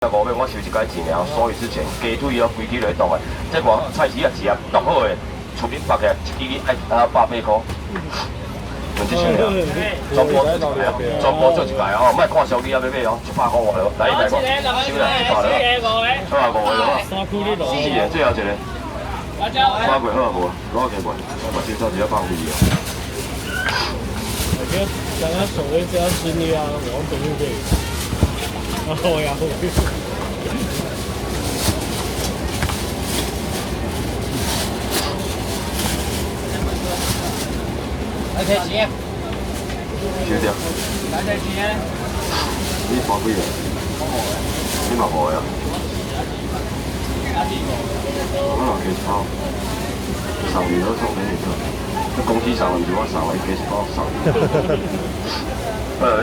5秒，我收一解钱了，所以之前鸡腿哦，规支来冻的，这外菜市啊，一盒冻好的，厝边摆起来一支爱180块。问这箱了，全部做一排哦，全部做一排哦，莫看小鸡啊，要买哦，100块外头，来100块，收来100了，250了，是的，最后一个。花贵好无？攞几罐？我先做一个放屁哦。刚刚手会这样吃你啊，我等一会。好呀。来睇钱。收掉。来睇钱。你花几个？你嘛无呀？我老给包，上面都送给你个，这公司上唔是我上来给包上。你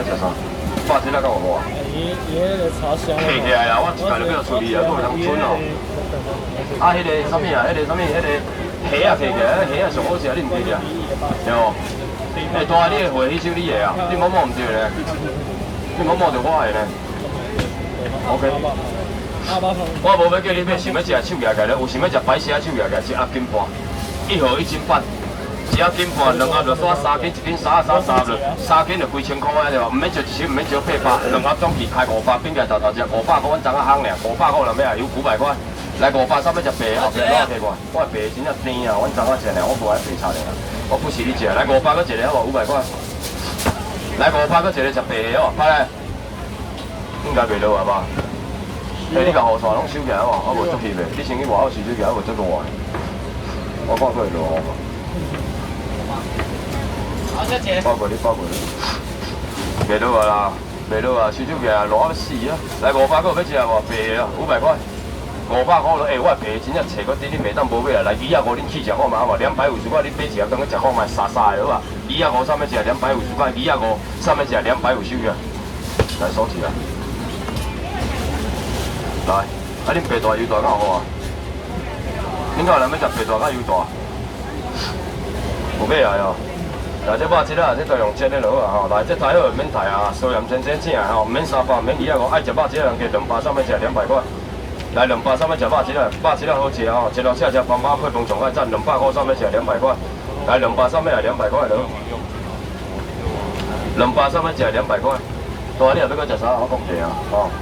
食啥？100只啦，敢有无啊？伊个茶香。起起来啦，我一摆就要处理啊，都有通春哦。啊，迄个啥物啊？迄个虾啊起起来，虾啊上好食，你唔起啊？对无？大你的货去收你的啊，你摸摸唔对咧，你摸摸就我的咧。OK。我无要叫你买，想要食手摇起来，有想要食白虾手摇起来，1盒斤半，1盒1斤半，1盒斤半，2盒就煞3斤，1斤3盒3盒，3斤就2000块啊对吧？唔免招一千，唔免招800，2盒总计开500，变起来头只500块，阮昨仔夯俩，500块了咩啊？有900块，来500，啥要食白后边攞起过，我白真正甜啊，阮昨仔食俩，我无爱白炒俩，我不是你食，来500个一个好无？500块，来500个一个食白的好，快来，应该袂落好不好？你甲雨伞拢收起来哦，我无足翕的。你先去外口收起来，我无足热的。我看过会落雨嘛。包过你，包过你。袂落啊啦，袂落啊，收起来热要死啊！来500个要食无？白的啊，500块。500块咯，我白真正找个底，你袂当无买啊！来250恁去食看卖好无？250块你买一盒，当去食看卖，沙沙的好啊！250上面食250块，250上面食250收起来，来收起来。来，恁白大油大较好啊？恁看人要食白大较油大？有买来哦。来，这肉质啊，这都用煎的就好啊吼。来，这太好免太啊，sau盐先生请啊吼，免300，免250，爱食肉质的人加200，上面食200块。来200上面食肉质啊，肉质啊好食哦，一路吃饭包配饭上爱赞200块上面食200块。来200上面也200块了。200上面食200块。大你也要搁食啥？我讲一下啊，吼。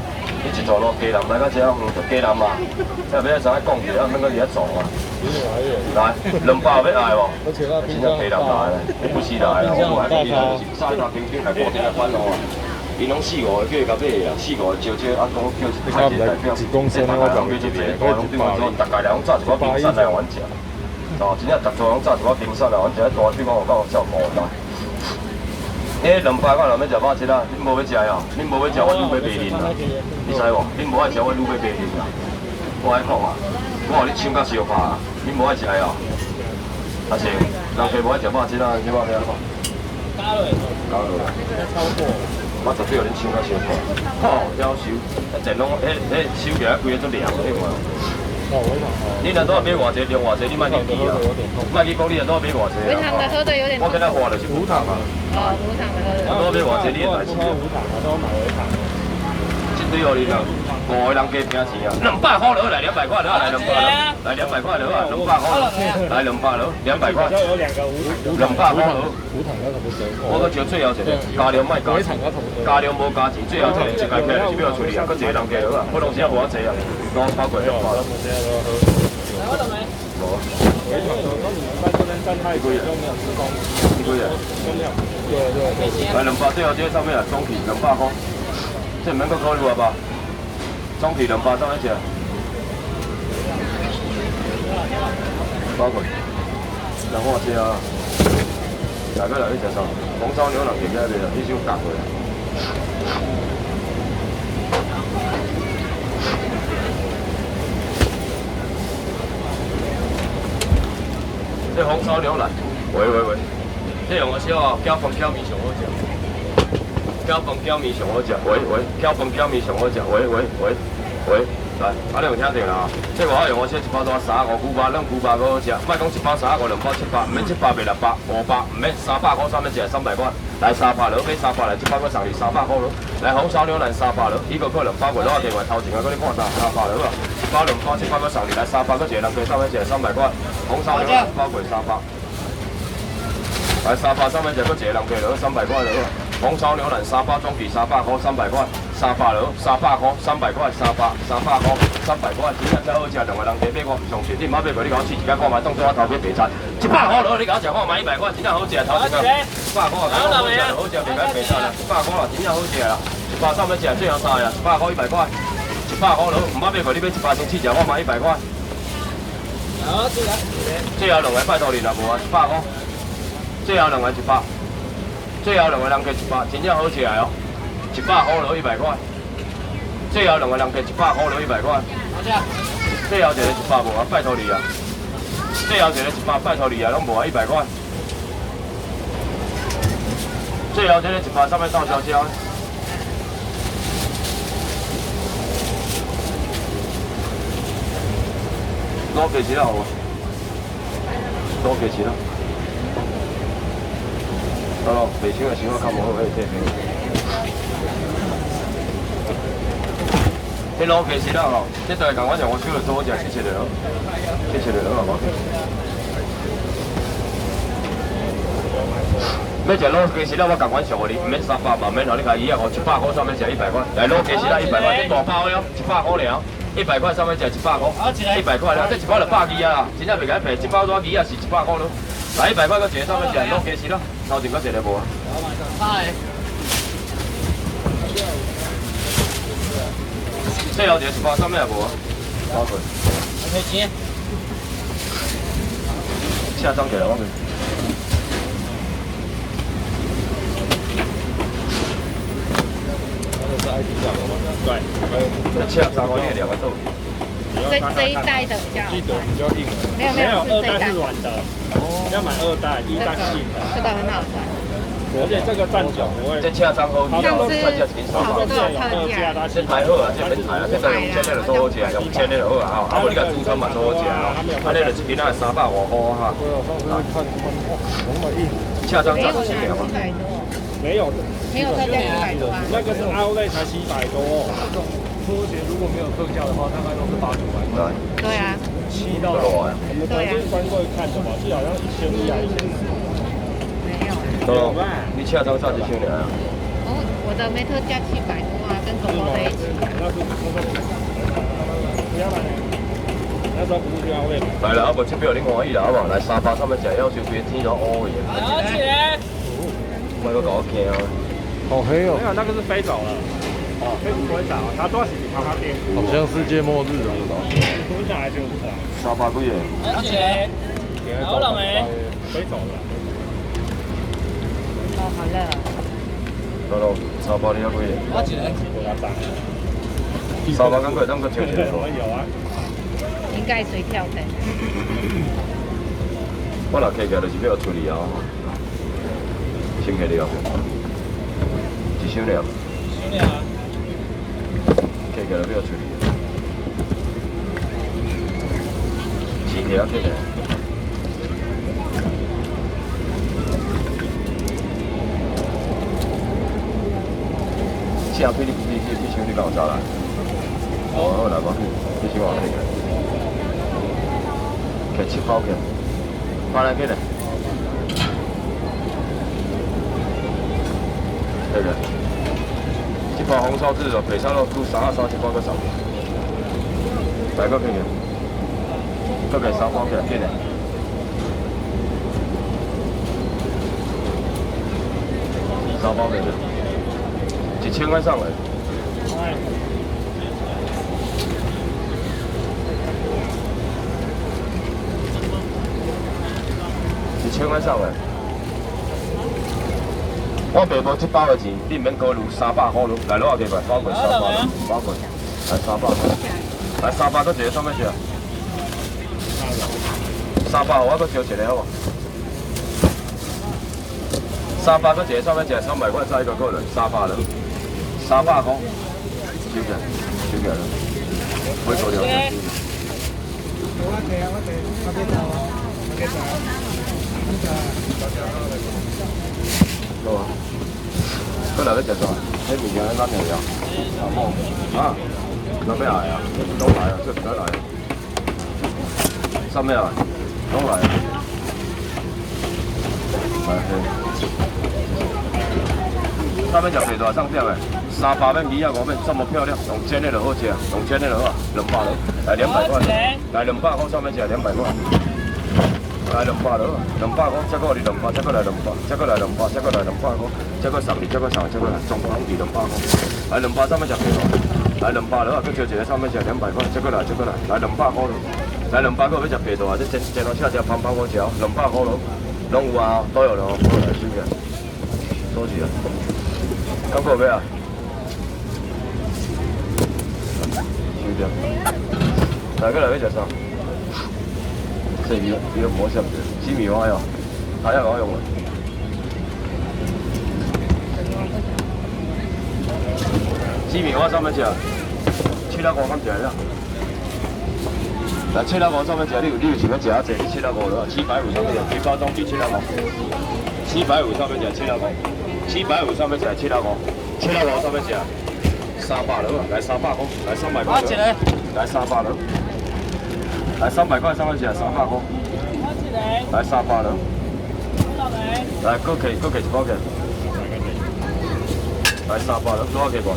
你一座路鸡腩来到这，就鸡腩嘛，这要怎讲起，免搁伫遐做啊。来，200要爱无？真正鸡腩来的，你不是来的，我还是你来，就是3大平均来固定来管咯。伊拢4、5个叫伊甲买的，4、5个招招啊，讲叫派一代表，大家拢叫一个，我拢对我做，大家拢炸一碗冰山来阮食。哦，真正逐座拢炸一碗冰山来阮食，大比讲有够照顾啦。200块人要食肉质啊，恁无要食哦，恁无要食我愈买白面啦，你知无？恁无爱食我愈买白面啦，我爱讲啊，我互你抢甲烧拍啊，恁无爱食哦。阿是，人家无爱食肉质啊，你话咩讲？加落，超过。我绝对互恁抢甲烧拍，好，夭寿，一拢收起来规个都凉的嘛。你若多买偌济，量偌济，你莫去记啊，莫去讲你若多买偌济啊。无糖的喝的有点。我跟他换的是无糖啊。哦，无糖的喝的。多买偌济，你来吃。无糖的都买无糖。这对哦，你人5个人加拼钱啊，200块了，来200块了，来200了，来200块了啊，200块了，来200了，200块。有2个200块了。无糖的不行。我搁招最后一个，加量莫加钱，加量无加钱，最后一个一家起来1秒处理啊，搁一个人加了啊，不拢时啊无啊济啊，都包过200了。无。几个月？几个月？来200，最后这上面啊，总体200块，这免搁考虑啊吧？总体200上一只，包括，然后这啊，大概来你食啥？红烧牛腩点起来袂啦？你先夹过来。这红烧牛腩，喂，这用个烧啊，搅饭搅面上好食。搅饭搅面上好食，喂，搅饭搅面上好食，喂。喂，来，你有听到啦？这外口用我写1包多35牛排，两牛排好好食，莫讲1包35，两包700，唔免700卖600、500，唔免300块上面一个300块，来300了，买300来，100块送你300块了。来红烧牛腩300了，一个可能2包过，攞下电话头前我给你看300了，1包2包700块送你，来300个一个人计上面一个300块，红烧牛腩1包过300。来300上面一个一个人计了300块了。红烧牛腩3包总计300块，300块，300了，300块，300块，300块，300块，真正真好食，两个人加买我，上次你妈买过，你甲我试一下看卖，当作我头家白菜，100块了，你甲我食看卖100块，真正好食，头前个100块，好食，好食，袂甲白菜啦，100块啦，真正好食啦，100上面食最后3个啦，100块100块，100块了，唔捌买过，你买100先试食，我卖100块。好，最后两个拜托你啦，无啊，100块，最后两个100。最后两个人计100，真正好食哦，100块了100块。最后两个人计100块了100块。最后一个100无啊，拜托你啊。最后一个100，拜托你啊，拢无啊100块。最后一个100，上面倒烧椒。攞幾錢啊？好啊，攞幾錢啊？哦，北京的情况看不好，可以这边。你攞幾錢啦？嗬，即係講我就我燒嚟多隻，7嚟咯，7嚟咯，係嘛？咩就攞幾錢啦？我講我上你，唔免300萬，免你睇，以後我100塊上面就100塊，嚟攞幾錢啦？100塊，你大包咯，100塊了，100塊上面就100塊，100塊啦，即1包就100幾啊，真正袂解平，1包多幾啊是100塊咯。来100块个一个上面一个攞幾錢咯？頭前嗰隻你冇啊？最後一個100上面有冇啊？包佢。幾錢？車裝起來我哋。對。車裝我呢2個都。这一代的比较记得比较硬，没有2代是软的，要买2代，1代是硬的，这个很好穿，而且这个站脚不会。这车装好，上次好的都有特价，这台好啊，这免台啊，这个5000的就做好食，用5000的就好啊，吼，啊无你甲煮汤嘛做好食啊，啊你就是今仔350块哈。车装价是700吗？没有，没有特价700多啊，那个是Outlet才700多。拖鞋如果没有特价的话，大概都是800、900块。对啊，7到10万。我们昨天专柜看的嘛，是好像1100、1400。没有。有吧？你车装价几千啊？哦，我的没特价700多啊，跟狗狗在一起。那是不要买，那时候不是去Outlet。来啦，啊无这表恁欢喜啦，好无？来300上面食，要求别天都乌嘅。而且，莫个搞惊啊！好黑哦。没有，那个是飞走了。哦，飞不会找，他抓起跑他边。好像世界末日了。蹲下来就是300几嘅。而且，好冷哎。飞走了。哦，好热。咯，300你要几嘅？我一个。300敢过当个跳起来。有啊。应该随跳的。我若客家就是要处理啊，先客了，一箱了。是啊。客家就要处理，钱条客家。下批你箱你搞啥啦？哦，来吧，你先往那个。给7包给，放来给你。这个，1包红烧猪肉，北沙肉猪323，1包个少。来个给你，都给3包给给你。3包给你，1000块上来。1000块上来，我爸无1包的钱，你免考虑300块咯，来攞下几块，包过300咯，包过，来300，来300个一个上面去啊，300我搁招一个好无？300个一个上面去，300块再一个个人，300了，300块，收起来，收起来了。会做了。好啊。过来要食啥？迄物件咱就要。啊，咱要来啊，拢来啊，这不来啊。啥物啊？拢来啊。来嘿。上面食肥大上点的，300面米啊5面，这么漂亮，用煎的就好吃，用煎的就好，200了，来200块，来200块上面吃200块。来200了，200块，再过来200，再过来200，再过来200，再过来200块，再过送你，再过送，再过来，总共是200块。来200上面吃肥大，来200了，再招一个上面吃200块，再过来，再过来，来200块了，来200块要吃肥大，这煎到吃胖胖好吃，200块了，拢有啊，都有了，过来收起来，收起来，刚过没啊？收掉，来过来要吃啥？这鱼磨下去，鸡米花哟，还要好用啊！鸡米花上面吃，765敢吃呀？来765上面吃，你有想要吃啊？这765了，750上面吃，皮包装比750上面吃750上面吃765上面吃300了，来300块，来300块，来300了。来300块上面吃300块，来300了，来搁给一包给，来300了，多少给过？